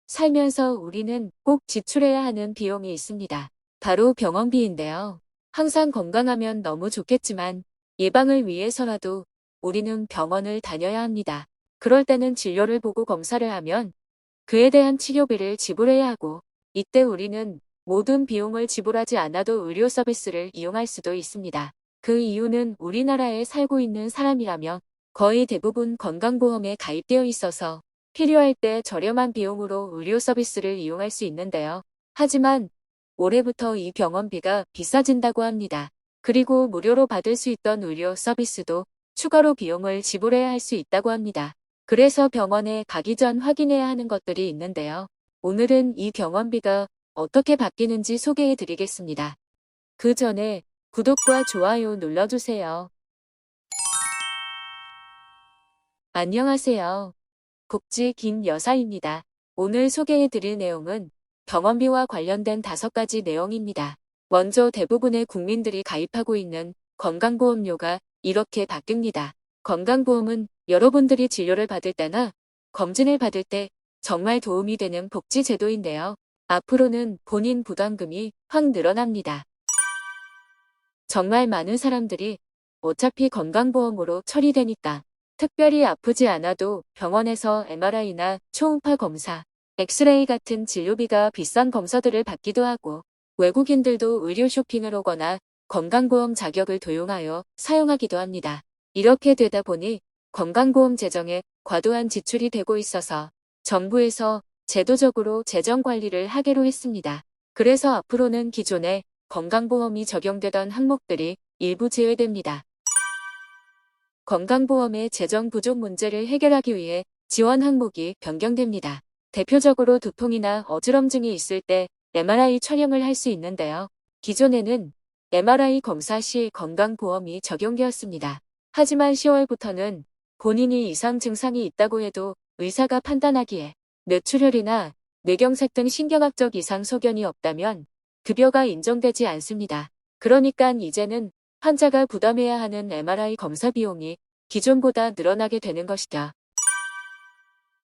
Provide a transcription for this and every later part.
살면서 우리는 꼭 지출해야 하는 비용이 있습니다. 바로 병원비인데요. 항상 건강하면 너무 좋겠지만 예방을 위해서라도 우리는 병원을 다녀야 합니다. 그럴 때는 진료를 보고 검사를 하면 그에 대한 치료비를 지불해야 하고, 이때 우리는 모든 비용을 지불하지 않아도 의료 서비스를 이용할 수도 있습니다. 그 이유는 우리나라에 살고 있는 사람이라면 거의 대부분 건강보험에 가입되어 있어서 필요할 때 저렴한 비용으로 의료 서비스를 이용할 수 있는데요. 하지만 올해부터 이 병원비가 비싸진다고 합니다. 그리고 무료로 받을 수 있던 의료 서비스도 추가로 비용을 지불해야 할 수 있다고 합니다. 그래서 병원에 가기 전 확인해야 하는 것들이 있는데요. 오늘은 이 병원비가 어떻게 바뀌는지 소개해 드리겠습니다. 그 전에 구독과 좋아요 눌러주세요. 안녕하세요. 복지 김 여사입니다. 오늘 소개해 드릴 내용은 병원비와 관련된 5가지 내용입니다. 먼저 대부분의 국민들이 가입하고 있는 건강보험료가 이렇게 바뀝니다. 건강보험은 여러분들이 진료를 받을 때나 검진을 받을 때 정말 도움이 되는 복지 제도인데요. 앞으로는 본인 부담금이 확 늘어납니다. 정말 많은 사람들이 어차피 건강보험으로 처리되니까 특별히 아프지 않아도 병원에서 MRI나 초음파 검사, 엑스레이 같은 진료비가 비싼 검사들을 받기도 하고, 외국인들도 의료 쇼핑을 오거나 건강보험 자격을 도용하여 사용하기도 합니다. 이렇게 되다 보니 건강보험 재정에 과도한 지출이 되고 있어서 정부에서 제도적으로 재정 관리를 하기로 했습니다. 그래서 앞으로는 기존에 건강보험이 적용되던 항목들이 일부 제외됩니다. 건강보험의 재정 부족 문제를 해결하기 위해 지원 항목이 변경됩니다. 대표적으로 두통이나 어지럼증이 있을 때 MRI 촬영을 할 수 있는데요. 기존에는 MRI 검사 시 건강보험이 적용되었습니다. 하지만 10월부터는 본인이 이상 증상이 있다고 해도 의사가 판단하기에 뇌출혈이나 뇌경색 등 신경학적 이상 소견이 없다면 급여가 인정되지 않습니다. 그러니까 이제는 환자가 부담해야 하는 MRI 검사 비용이 기존보다 늘어나게 되는 것이다.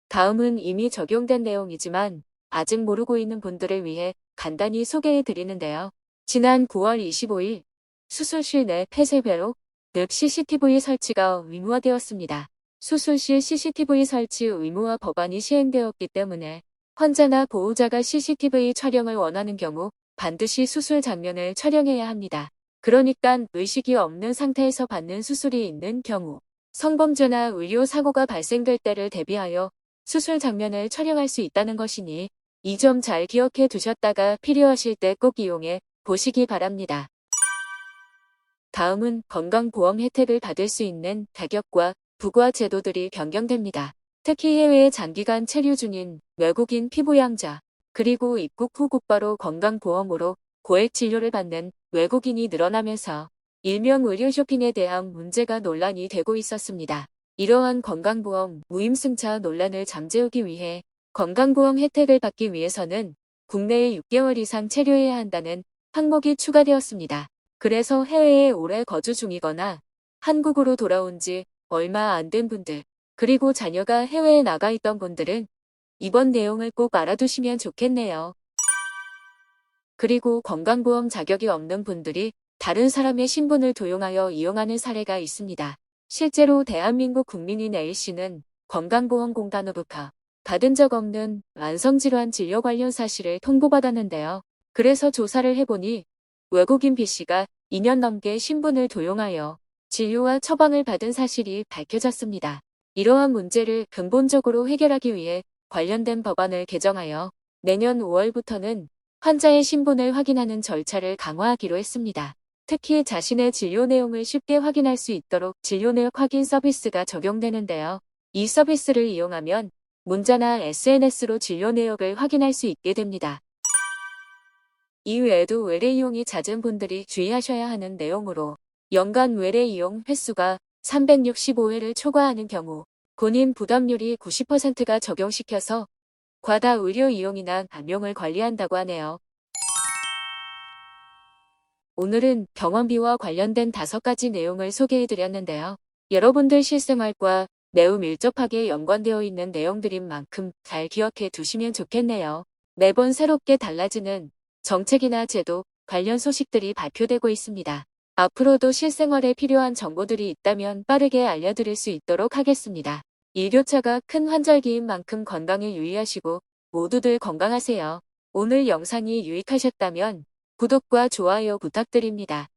다음은 이미 적용된 내용이지만 아직 모르고 있는 분들을 위해 간단히 소개해 드리는데요. 지난 9월 25일 수술실 내 폐쇄배로 늪 CCTV 설치가 의무화되었습니다. 수술실 CCTV 설치 의무화 법안이 시행되었기 때문에 환자나 보호자가 CCTV 촬영을 원하는 경우 반드시 수술 장면을 촬영해야 합니다. 그러니까 의식이 없는 상태에서 받는 수술이 있는 경우, 성범죄나 의료사고가 발생될 때를 대비하여 수술 장면을 촬영할 수 있다는 것이니 이 점 잘 기억해 두셨다가 필요하실 때 꼭 이용해 보시기 바랍니다. 다음은 건강보험 혜택을 받을 수 있는 자격과 부과 제도들이 변경됩니다. 특히 해외에 장기간 체류 중인 외국인 피부양자, 그리고 입국 후 곧바로 건강보험으로 고액 진료를 받는 외국인이 늘어나면서 일명 의료 쇼핑에 대한 문제가 논란이 되고 있었습니다. 이러한 건강보험 무임승차 논란을 잠재우기 위해 건강보험 혜택을 받기 위해서는 국내에 6개월 이상 체류해야 한다는 항목이 추가되었습니다. 그래서 해외에 오래 거주 중이거나 한국으로 돌아온 지 얼마 안 된 분들, 그리고 자녀가 해외에 나가 있던 분들은 이번 내용을 꼭 알아두시면 좋겠네요. 그리고 건강보험 자격이 없는 분들이 다른 사람의 신분을 도용하여 이용하는 사례가 있습니다. 실제로 대한민국 국민인 A씨는 건강보험공단으로부터 받은 적 없는 만성질환 진료 관련 사실을 통보받았는데요. 그래서 조사를 해보니 외국인 B씨가 2년 넘게 신분을 도용하여 진료와 처방을 받은 사실이 밝혀졌습니다. 이러한 문제를 근본적으로 해결하기 위해 관련된 법안을 개정하여 내년 5월부터는 환자의 신분을 확인하는 절차를 강화하기로 했습니다. 특히 자신의 진료 내용을 쉽게 확인할 수 있도록 진료 내역 확인 서비스가 적용되는데요. 이 서비스를 이용하면 문자나 SNS로 진료 내역을 확인할 수 있게 됩니다. 이외에도 외래 이용이 잦은 분들이 주의하셔야 하는 내용으로, 연간 외래 이용 횟수가 365회를 초과하는 경우 본인 부담률이 90%가 적용시켜서 과다 의료 이용이나 감용을 관리한다고 하네요. 오늘은 병원비와 관련된 5가지 내용을 소개해드렸는데요. 여러분들 실생활과 매우 밀접하게 연관되어 있는 내용들인 만큼 잘 기억해 두시면 좋겠네요. 매번 새롭게 달라지는 정책이나 제도, 관련 소식들이 발표되고 있습니다. 앞으로도 실생활에 필요한 정보들이 있다면 빠르게 알려드릴 수 있도록 하겠습니다. 일교차가 큰 환절기인 만큼 건강에 유의하시고 모두들 건강하세요. 오늘 영상이 유익하셨다면 구독과 좋아요 부탁드립니다.